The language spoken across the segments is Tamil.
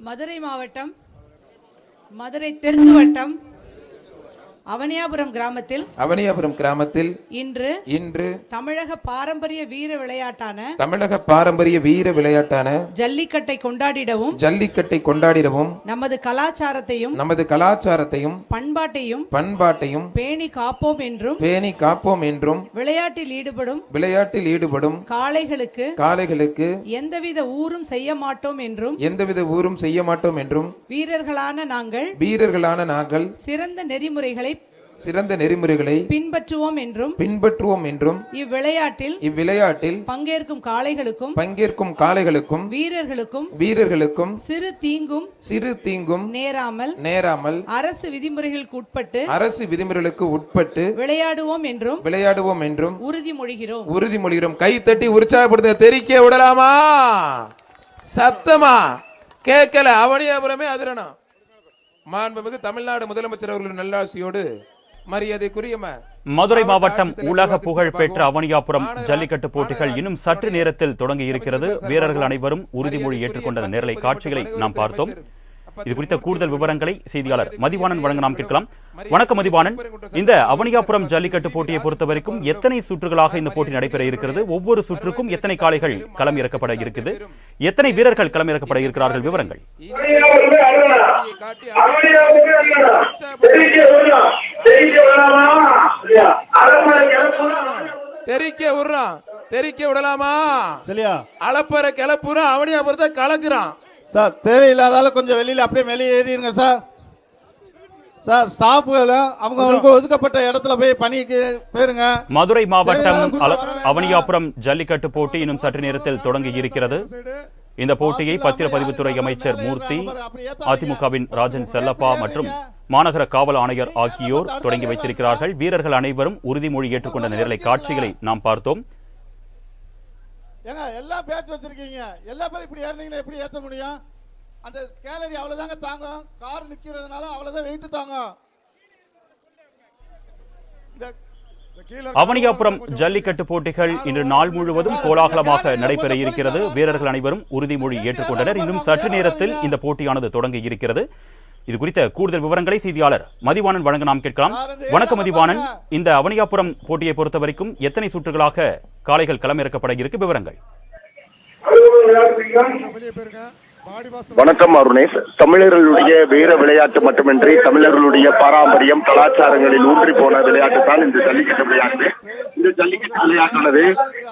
மதுரை மாவட்டம் மதுரை தெற்கு வட்டம் அவனியாபுரம் கிராமத்தில் இன்று தமிழக பாரம்பரிய வீர விளையாட்டான ஜல்லிக்கட்டை கொண்டாடிடவும் நமது கலாச்சாரத்தையும் பண்பாட்டையும் பேணி காப்போம் என்றும் விளையாட்டில் ஈடுபடும் காளைகளுக்கு எந்தவித ஊரும் செய்ய மாட்டோம் என்றும் வீரர்களான நாங்கள் சிறந்த நெறிமுறைகளை பின்பற்றுவோம் என்றும் இவ்விளையாட்டில் பங்கேற்கும் காளைகளுக்கும் வீரர்களுக்கும் சிறு தீங்கும் நேராமல் அரசு விதிமுறைகளுக்கு உட்பட்டு விளையாடுவோம் என்றும் உறுதிமொழிகிறோம். கை தட்டி உற்சாகப்படுத்த தெரிக்க விடலாமா? சத்தமா கேட்கல. அவனியாபுரமே அதிரணும். மாண்புமிகு தமிழ்நாடு முதலமைச்சர் அவர்களின் நல்லாசியோடு மரியாதைக்குரிய மதுரை மாவட்டம் உலக புகழ் பெற்ற அவனியாபுரம் ஜல்லிக்கட்டு போட்டிகள் இன்னும் சற்று நேரத்தில் தொடங்கி இருக்கிறது. வீரர்கள் அனைவரும் உறுதிமொழி ஏற்றுக்கொண்ட நேரலை காட்சிகளை நாம் பார்த்தோம். இது குறித்த கூடுதல் விவரங்களை செய்தியாளர் மதிவாணன் வழங்க நாம் கேட்கலாம். வணக்கம் மதிவாணன், இந்த அவனியாபுரம் ஜல்லிக்கட்டு போட்டியை பொறுத்தவரைக்கும் எத்தனை சுற்றுகளாக இந்த போட்டி நடைபெற இருக்கிறது? ஒவ்வொரு சுற்றுக்கும் எத்தனை காளைகள் களம் இறக்கப்பட இருக்குது? எத்தனை வீரர்கள் களம் இறக்கப்பட இருக்கிறார்கள்? விவரங்கள். தெரிக்க விடலாமா? அளப்பற கிளப்புற அவனியாபுரத்தை கலக்குறான் சார். தேவையில்லாதால கொஞ்சம் வெளியே ஏறிடுங்க சார். ஸ்டாஃப்களும் அவங்களுக்கு ஒதுக்கப்பட்ட இடத்துல போய் பணிக்கு போயிருங்க. மதுரை மாவட்டம் அவனியாபுரம் ஜல்லிக்கட்டு போட்டி இன்னும் சற்று நேரத்தில் தொடங்கி இருக்கிறது. இந்த போட்டியை பத்திரப்பதிவுத்துறை அமைச்சர் மூர்த்தி, அதிமுகவின் ராஜன் செல்லப்பா மற்றும் மாநகர காவல் ஆணையர் ஆகியோர் தொடங்கி வைத்திருக்கிறார்கள். வீரர்கள் அனைவரும் உறுதிமொழி ஏற்றுக்கொண்ட நேரலை காட்சிகளை நாம் பார்த்தோம். எல்லா பேட்ச் வச்சிருக்கீங்க, எல்லா பேரும் இப்படி ஏறினீங்கன்னா எப்படி ஏற்ற முடியும்? அந்த கேலரி அவ்வளவுதாங்க தாங்கும். கார் நிக்கிறதுனால அவ்வளவுதான் வெயிட் தாங்கும். அவனியாபுரம் ஜல்லிக்கட்டு போட்டிகள் இன்று நாள் முழுவதும் கோலாகலமாக நடைபெற இருக்கிறது. வீரர்கள் அனைவரும் உறுதிமொழி ஏற்றுக்கொண்டனர். இன்னும் சற்று நேரத்தில் இந்த போட்டியானது தொடங்கி இருக்கிறது. இது குறித்த கூடுதல் விவரங்களை செய்தியாளர் மதிவாணன் வழங்க நாம் கேட்கலாம். வணக்கம் மதிவாணன், இந்த அவனியாபுரம் போட்டியை பொறுத்தவரைக்கும் எத்தனை சுற்றுகளாக காளைகள் களமிறக்கப்பட இருக்கு? விவரங்கள். வணக்கம் அருணேஷ். தமிழர்களுடைய வீர விளையாட்டு மட்டுமின்றி தமிழர்களுடைய பாரம்பரியம் கலாச்சாரங்களில் ஊன்றி போன விளையாட்டு தான் இந்த ஜல்லிக்கட்டு விளையாட்டு. இந்த ஜல்லிக்கட்டு விளையாட்டானது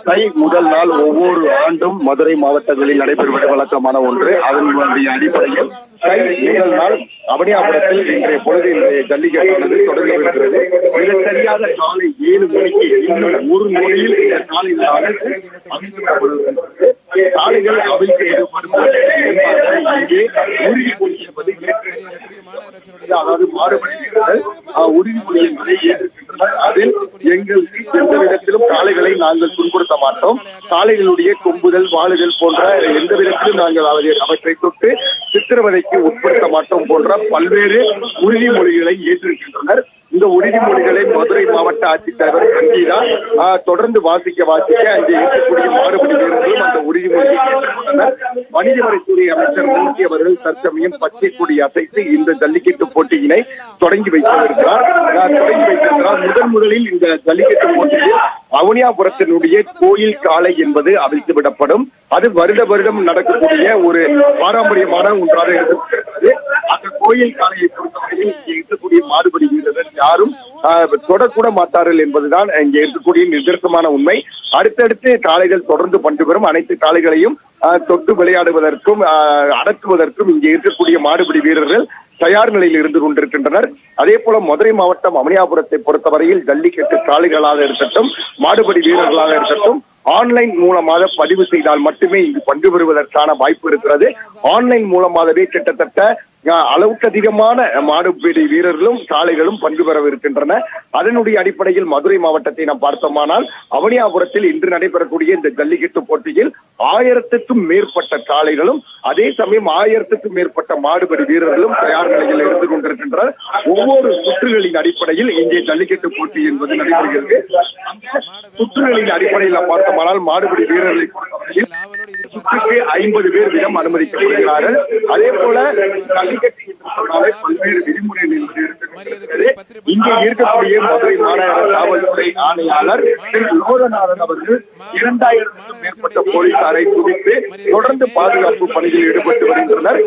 தை முதல் நாள் ஒவ்வொரு ஆண்டும் மதுரை மாவட்டங்களில் நடைபெறுவது வழக்கமான ஒன்று. அதனுடைய அடிப்படையில் தை முதல் நாள் அவனியாபுரத்தில் இன்றைய பொழுது இன்றைய ஜல்லிக்கட்டானது தொடங்கி வருகிறது. மிக சரியாக காலை 7 மணிக்கு இன்னும் ஒரு நொடியில் இந்த காலையில் காளைகள் அவிழ்த்து அதாவது மாறுபடுகிறது உறுதிமொழி என்பதை ஏற்றிருக்கின்றனர். அதில் எங்கள் எந்த விதத்திலும் காளைகளை நாங்கள் துன்புறுத்த மாட்டோம். காளைகளுடைய கொம்புதல் வாளுதல் போன்ற எந்த விதத்திலும் நாங்கள் அவற்றை தொட்டு சித்திரவதைக்கு உட்படுத்த மாட்டோம் போன்ற பல்வேறு உறுதிமொழிகளை ஏற்றிருக்கின்றனர். இந்த உறுதிமொழிகளை மதுரை மாவட்ட ஆட்சித்தலைவர் சங்கீதா தொடர்ந்து வாசிக்க அங்கே இருக்கக்கூடிய மாறுபடி வீரர்களும் அந்த உறுதிமொழியை ஏற்றுக்கொண்டனர். வணிகவரித்துறை அமைச்சர் மூர்த்தி அவர்கள் தற்சமயம் பச்சை கொடி அசைத்து இந்த ஜல்லிக்கட்டு போட்டியினை தொடங்கி வைத்திருக்கிறார். முதலில் இந்த ஜல்லிக்கட்டு போட்டியில் அவனியாபுரத்தினுடைய கோயில் காளை என்பது அவிழ்த்து விடப்படும். அது வருடம் நடக்கக்கூடிய ஒரு பாரம்பரியமான ஒன்றாக இருக்கிறது. அந்த கோயில் காளையை பொறுத்தவரையில் இங்கே இருக்கக்கூடிய மாறுபடி வீரர்கள் யாரும் தொடக்கூட மாட்டார்கள் என்பதுதான் இங்கே இருக்கக்கூடிய நிதர்சனமான உண்மை. அடுத்தடுத்து காளைகள் தொடர்ந்து பண்டு பெறும். அனைத்து காளைகளையும் தொட்டு விளையாடுவதற்கும் அடக்குவதற்கும் இங்கே இருக்கக்கூடிய மாறுபடி வீரர்கள் தயார் நிலையில் இருந்து கொண்டிருக்கின்றனர். அதே போல மதுரை மாவட்டம் அவனியாபுரத்தை பொறுத்தவரையில் ஜல்லிக்கட்டு காளைகளாக இருக்கட்டும், மாடுபடி வீரர்களாக இருக்கட்டும், ஆன்லைன் மூலமாக பதிவு செய்தால் மட்டுமே இங்கு பங்கு பெறுவதற்கான வாய்ப்பு இருக்கிறது. ஆன்லைன் மூலமாகவே கிட்டத்தட்ட அளவுக்கு அதிகமான மாடுபிடி வீரர்களும் காளைகளும் பங்கு பெறவிருக்கின்றன. அதனுடைய அடிப்படையில் மதுரை மாவட்டத்தை நாம் பார்த்தோமானால் அவனியாபுரத்தில் இன்று நடைபெறக்கூடிய இந்த ஜல்லிக்கட்டு போட்டியில் 1000க்கும் மேற்பட்ட காளைகளும் அதே சமயம் 1000க்கும் மேற்பட்ட மாடுபிடி வீரர்களும் தயார் நிலையில் இருந்து கொண்டிருக்கின்றனர். ஒவ்வொரு சுற்றுகளின் அடிப்படையில் இங்கே ஜல்லிக்கட்டு போட்டி என்பது நடைபெறுகிறது. சுற்றுகளின் அடிப்படையில் நாம் பார்த்தோமானால் மாடுபிடி வீரர்களை பொறுத்தவரையில் சுற்றுக்கு 50 பேர் வீதம் அனுமதிக்கப்படுகிறார்கள். அதே போல பல்வேறு விதிமுறைகள் இங்கே இருக்கக்கூடிய மதுரை மாநகர காவல்துறை ஆணையாளர் திரு லோகநாதன் அவர்கள் 2000க்கும் மேற்பட்ட போலீசாரை குவித்து தொடர்ந்து பாதுகாப்பு பணியில் ஈடுபட்டு வருகின்றனர்.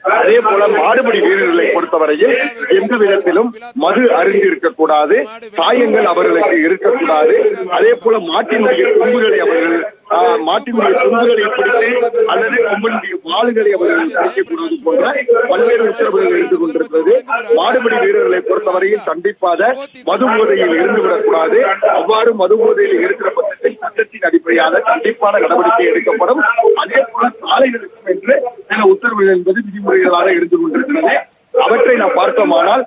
அதே போல மாடுபிடி வீரர்களை பொறுத்தவரையில் எந்த விதத்திலும் மது அருந்தி இருக்கக்கூடாது, காயங்கள் அவர்களுக்கு இருக்கக்கூடாது. அதே போல மாட்டினுடைய கொம்புகளை அவர்கள் பிடித்து அல்லது கொம்பனுடைய வாளுகளை அவர்கள் பிடிக்கக்கூடாது போன்ற பல்வேறு உத்தரவுகள் இருந்து கொண்டிருக்கிறது. மாடுபிடி வீரர்களை பொறுத்தவரையில் கண்டிப்பாக மது போதையில் இருந்துவிடக்கூடாது. அவ்வாறு மது போதையில் இருக்கிற பட்சத்தில் சட்டத்தின் அடிப்படையாக கண்டிப்பான நடவடிக்கை எடுக்கப்படும். அதே போல சாலைகளுக்கும் என்று சில உத்தரவுகள் என்பது விதிமுறைகளாக இருந்து கொண்டிருக்கிறது. அவற்றை நாம் பார்த்தோமானால்